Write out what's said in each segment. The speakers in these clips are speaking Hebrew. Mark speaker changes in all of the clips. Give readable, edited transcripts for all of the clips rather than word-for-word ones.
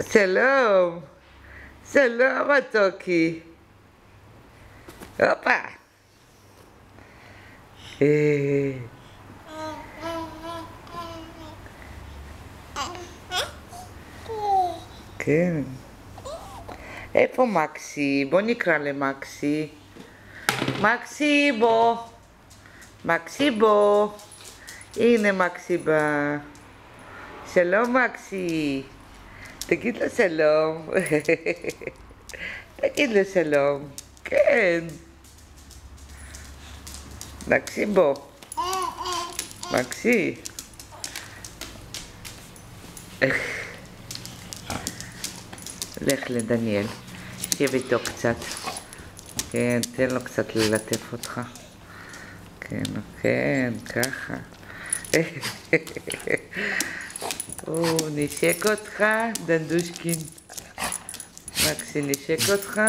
Speaker 1: שלום, שלום מתוקי. הופה. כן. איפה מקסי? בוא נקרא למקסי. מקסי בוא. מקסי בוא. הנה מקסי בא. שלום מקסי. תגיד לו שלום. תגיד לו שלום. כן. מקסי בוא. מקסי. לך לדניאל. שב איתו קצת. כן, תן לו קצת ללטף אותך. כן, כן, ככה. הוא נשק אותך, דנדושקין. מקסי נשק אותך.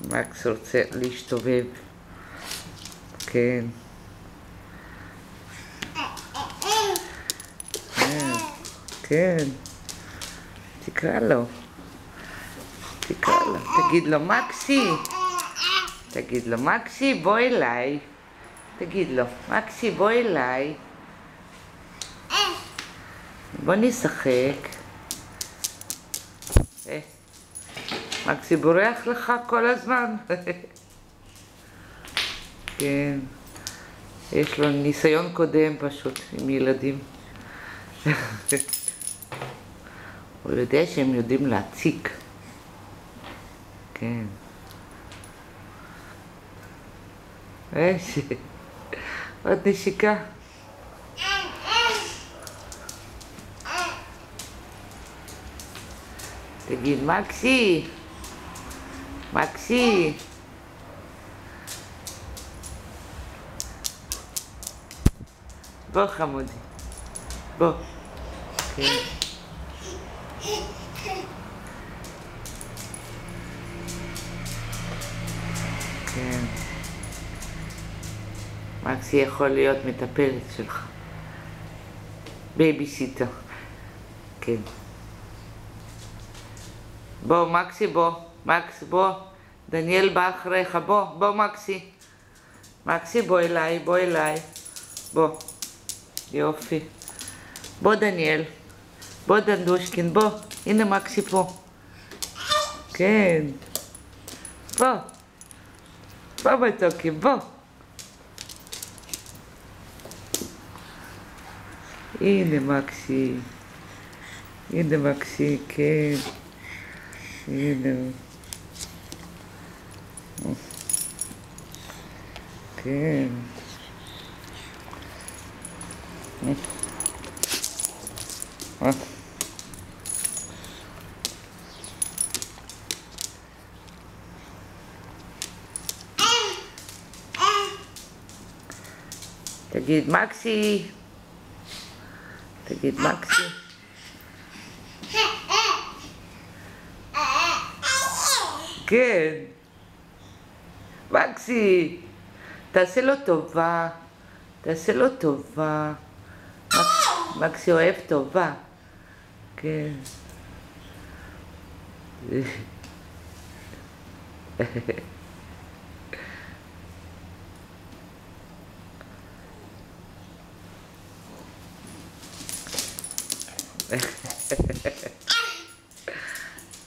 Speaker 1: מקס רוצה להשתובב. כן. כן. תקרא לו. תקרא לו. תגיד לו, מקסי. תגיד לו, מקסי, בוא אליי. תגיד לו, מקסי, בוא אליי. בוא נשחק. מקסי בורח לך כל הזמן. כן. יש לו ניסיון קודם פשוט עם ילדים. הוא יודע שהם יודעים להציק. כן. עוד נשיקה. תגיד, מקסי. מקסי. בוא חמודי. בוא. כן. כן. מקסי יכול להיות מטפלת שלך. בייביסיטר. כן. בוא, מקסי, בוא. מקס, בוא. דניאל בא אחריך. בוא, בוא, מקסי. מקסי, בוא אליי, בוא אליי. בוא. יופי. בוא, דניאל. בוא, דנדושקין, בוא. הנה מקסי פה. כן. בוא. בוא מתוקי, בוא. הנה מקסי. הנה מקסי, כן. הנה. כן. תגיד מקסי. תגיד מקסי. כן. מקסי. תעשה לו טובה. תעשה לו טובה. מקסי אוהב טובה. כן.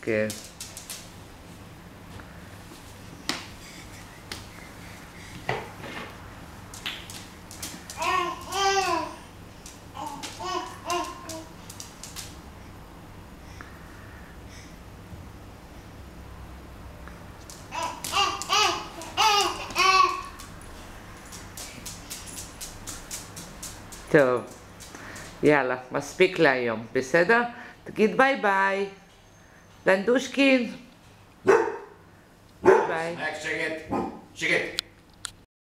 Speaker 1: כן. טוב, יאללה, מספיק להיום, בסדר? תגיד ביי ביי. דנדושקין. ביי ביי.
Speaker 2: שקט, שקט.